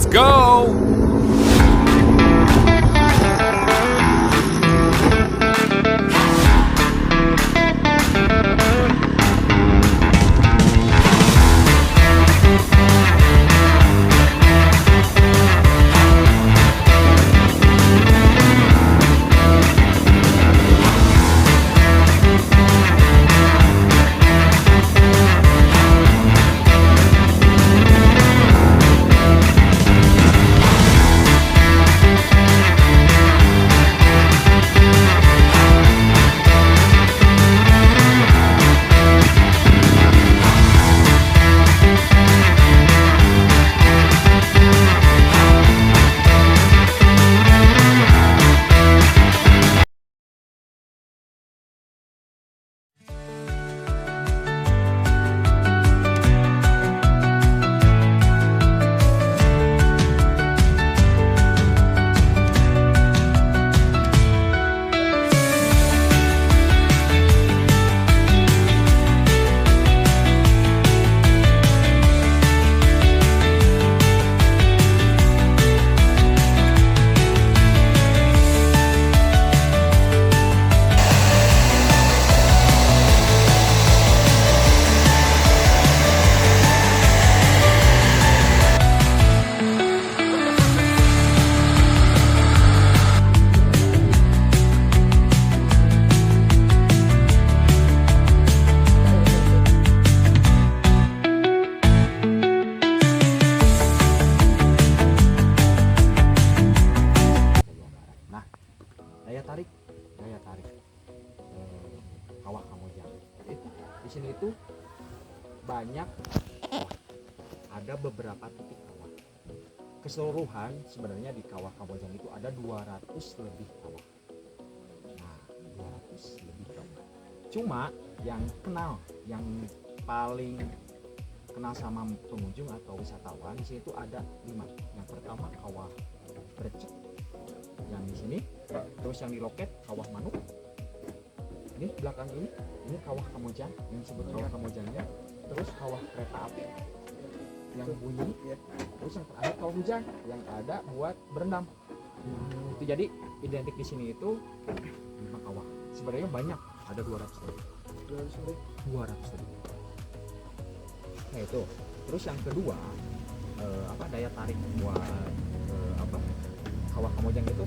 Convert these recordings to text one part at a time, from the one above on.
go! Kawah Kamojang. Di sini itu banyak, ada beberapa titik kawah. Keseluruhan sebenarnya di Kawah Kamojang itu ada 200 lebih kawah. Nah, 200 lebih kawah. Cuma yang kenal, yang paling kenal sama pengunjung atau wisatawan di sini itu ada 5. Yang pertama Kawah Brecek yang di sini, terus yang di Loket Kawah Manuk. Ini belakang ini Kawah Kamojang yang disebut Kawah Kamojangnya, terus Kawah Kereta Api yang bunyi, terus yang terakhir Kawah Hujan yang ada buat berendam. Itu jadi identik di sini itu 5 kawah. Sebenarnya banyak, ada 200 lebih. 200 lebih. Nah itu. Terus yang kedua daya tarik buat Kawah Kamojang itu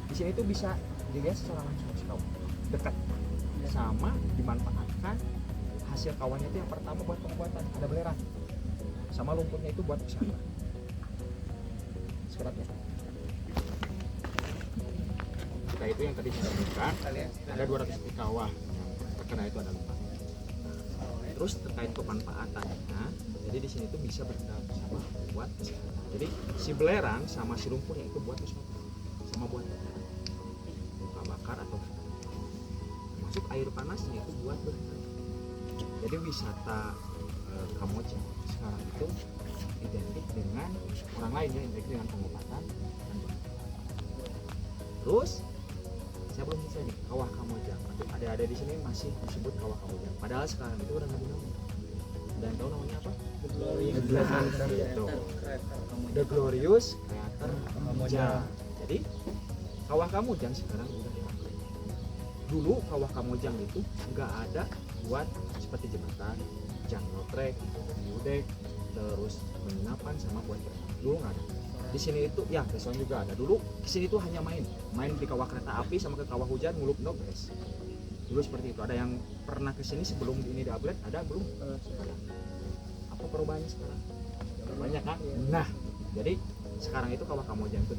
di sini tuh bisa dilihat secara langsung sekali, dekat, sama dimanfaatkan hasil kawahnya itu. Yang pertama buat pembuatan, ada belerang, sama lumpurnya itu buat wisata. Sekeratnya. Nah itu yang tadi saya sebutkan, ada 200 kawah yang terkena itu ada 5. Terus terkait pemanfaatannya, jadi di sini tuh bisa berendam sama buat wisata. Jadi si belerang sama si lumpurnya itu buat wisata, sama buat luka bakar atau masuk air panasnya itu buat berendam. Jadi wisata Kamojang sekarang itu identik dengan orang lain ya, identik dengan pengobatan dan berendam. Terus saya belum selesai nih, Kawah Kamojang. Ada di sini masih disebut Kawah Kamojang. Padahal sekarang itu udah nggak nama. Dan tahu namanya apa? The Glorious Creator Kamojang. Jadi Kawah Kamojang sekarang udah dipakai. Dulu Kawah Kamojang itu nggak ada buat seperti jembatan, jungle trek, dek, terus penginapan sama buat berenang. Dulu nggak ada. Di sini itu ya restoran juga ada. Dulu di sini tuh hanya main di Kawah Kereta Api sama ke Kawah Hujan, ngulup beres. Dulu seperti itu. Ada yang pernah ke sini sebelum ini di-upgrade? Ada belum? Apa perubahannya sekarang? Banyak kan? Nah, jadi sekarang itu Kawah Kamojang itu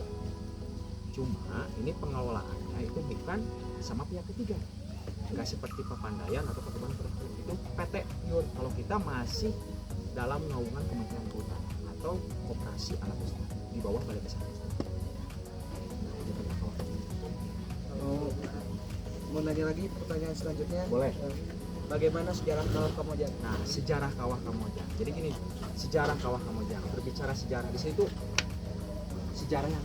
cuma ini pengelolaannya itu bukan sama pihak ketiga. Nggak seperti Pepandayan atau Perkebunan Perkebunan, itu PT pure. Kalau kita masih dalam naungan Kementerian Kehutanan atau Koperasi Alam Lestari di bawah Balai Besar Lestari. Nah, itu tentang Kawah Kamojang. Mau nanya lagi pertanyaan selanjutnya? Boleh. Bagaimana sejarah Kawah Kamojang? Nah, sejarah Kawah Kamojang. Jadi gini, sejarah Kawah Kamojang. Berbicara sejarah di situ, sejarahnya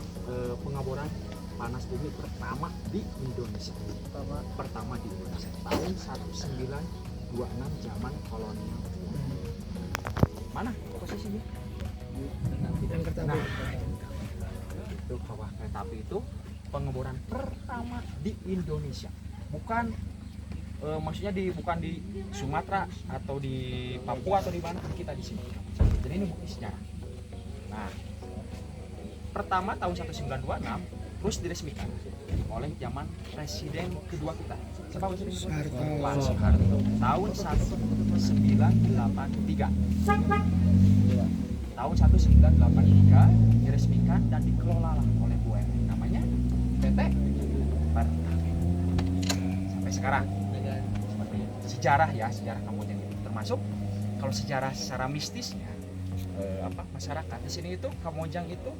pengaboran panas bumi pertama di Indonesia. Pertama di Indonesia. Tahun 1926 zaman kolonial. Mana posisinya? Dan kereta Nah, api. itu kawah kereta api itu pengeboran pertama di Indonesia. Bukan maksudnya bukan di Sumatera atau di Papua atau di mana, kita di sini. Jadi ini bukti sejarah. Nah, pertama tahun 1926 terus diresmikan oleh zaman presiden kedua kita. Siapa presiden kedua? Soeharto. Pak Soeharto. Tahun 1983. Tahun 1983 diresmikan dan dikelola oleh BUMN, namanya PT Pertamina. Sampai sekarang seperti itu. Sejarah ya, sejarah Kamojang itu termasuk kalau sejarah secara mistisnya masyarakat di sini itu Kamojang itu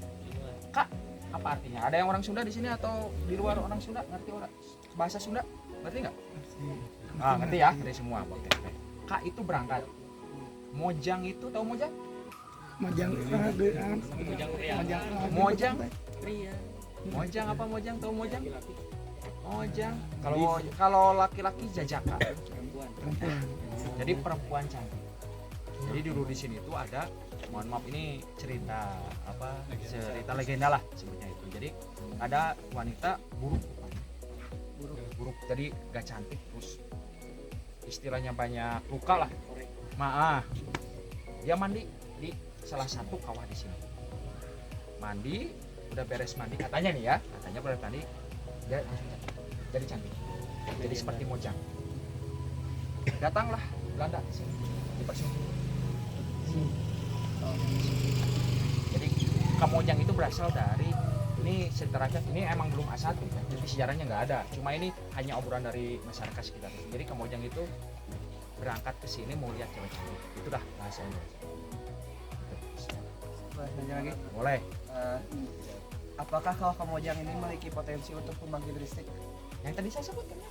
Kak, apa artinya? Ada yang orang Sunda di sini atau di luar orang Sunda? Ngerti orang bahasa Sunda? Ngerti nggak? Ngerti ya, dari semua. Oke. Kak itu berangkat. Mojang itu tahu Mojang? Mojang Mojang apa Mojang? Tahu Mojang? Mojang. Kalau laki-laki Jajaka. Jadi perempuan cantik. Jadi dulu di sini itu ada, mohon maaf ini cerita legenda lah sebutnya itu. Jadi ada wanita buruk. Jadi gak cantik, terus istilahnya banyak luka lah. Dia mandi di salah satu kawah di sini. Mandi, udah beres mandi katanya nih ya, beres mandi dia langsung cantik. Jadi cantik. Jadi seperti Mojang. Datanglah Belanda di sini. Jadi Kamojang itu berasal dari ini seterusnya, ini emang belum A1 ya, jadi sejarahnya nggak ada, cuma ini hanya obrolan dari masyarakat sekitar. Jadi Kamojang itu berangkat ke sini mau lihat cewek cantik, itu dah bahasanya. Bahasanya lagi. Boleh. Apakah kawah Kamojang ini memiliki potensi untuk pembangkit listrik? Yang tadi saya sebutkan ya,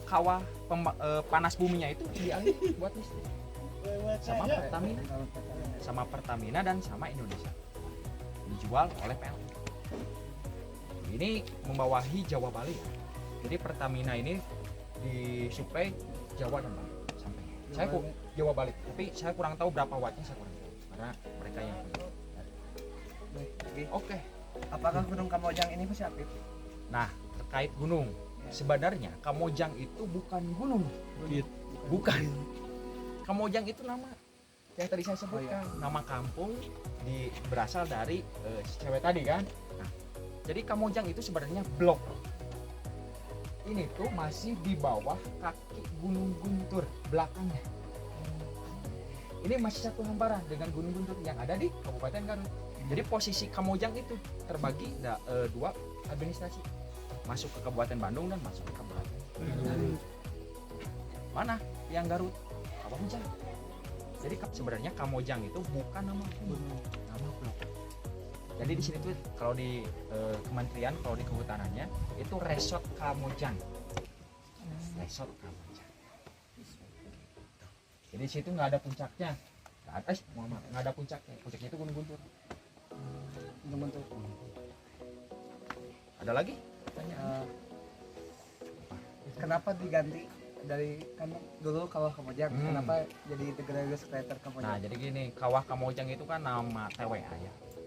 kawah panas buminya itu dialih buat listrik sama Pertamina dan sama Indonesia, dijual oleh PLN. Ini membawahi Jawa Bali. Jadi Pertamina ini disuplai Jawa dan Bali sampai. Saya Jawa Bali, tapi saya kurang tahu berapa wattnya, saya kurang tahu karena mereka yang punya. Oke. Apakah Gunung Kamojang ini masih aktif? Nah, terkait gunung, sebenarnya Kamojang itu bukan gunung. Bukan. Kamojang itu nama yang tadi saya sebutkan, nama kampung berasal dari cewek tadi kan. Nah, jadi Kamojang itu sebenarnya blok. Ini tuh masih di bawah kaki Gunung Guntur belakangnya. Ini masih satu hamparan dengan Gunung Guntur yang ada di Kabupaten Garut. Jadi posisi Kamojang itu terbagi dua administrasi, masuk ke Kabupaten Bandung dan masuk ke Kabupaten Garut. Mana yang Garut? Kamojang. Jadi sebenarnya Kamojang itu bukan nama gunung, nama blok. Jadi di sini tuh kalau di kementerian, kalau di kehutanannya itu Resort Kamojang. Resort Kamojang. Jadi di situ nggak ada puncaknya. Nggak ada puncaknya. Puncaknya itu Gunung Guntur. Gunung Guntur. Ada lagi? Kenapa diganti dari kan dulu kawah Kamojang, kenapa jadi Integrated Crater Kamojang? Nah, jadi gini, kawah Kamojang itu kan nama TWA ya.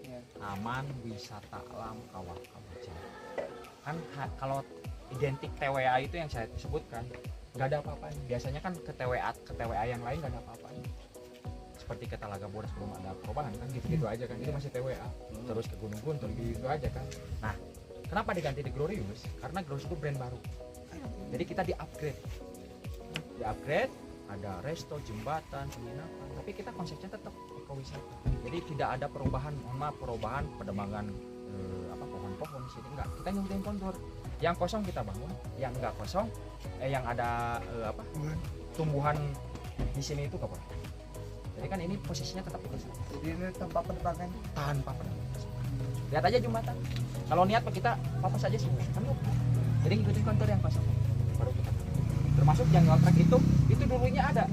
Ya. Taman Wisata Alam Kawah Kamojang. Kan kalau identik TWA itu yang saya sebutkan nggak ada apa-apanya. Biasanya kan ke TWA yang lain nggak ada apa-apanya. Seperti ke Talaga Bodas belum ada perubahan kan, gitu-gitu aja kan. Itu masih TWA. Terus ke Gunung Guntur gitu aja kan. Nah, kenapa diganti di Glorious? Karena Glorious itu brand baru. Jadi kita di-upgrade, ada resto, jembatan, penginapan, tapi kita konsepnya tetap ekowisata. Jadi tidak ada perubahan penebangan pohon-pohon di sini enggak. Kita nyudahin kontur. Yang kosong kita bangun, yang enggak kosong, yang ada tumbuhan di sini itu apa? Jadi kan ini posisinya tetap ekowisata. Jadi ini tempat penerbangan Tanpa penebangan. Lihat aja jembatan. Kalau niat kita papas aja sih, kan yuk. Jadi ngikutin kontur yang kosong. Baru kita termasuk janggal trek itu dulunya ada,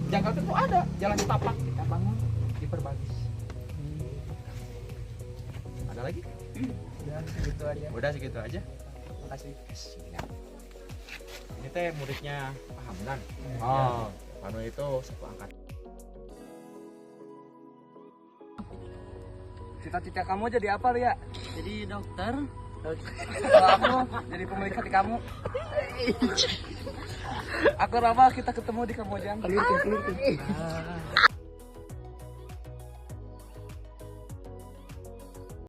janggal trek itu ada, jalan setapak kita bangun diperbagis. Ada lagi? dan segitu aja. Udah segitu aja. Makasih. Ini teh muridnya Pak Hamdan. Panu itu satu angkat. Cita-cita kamu jadi apa, Ria? Jadi dokter. Kalau aku jadi pemilik hati kamu. Aku Rama, kita ketemu di Kamojang.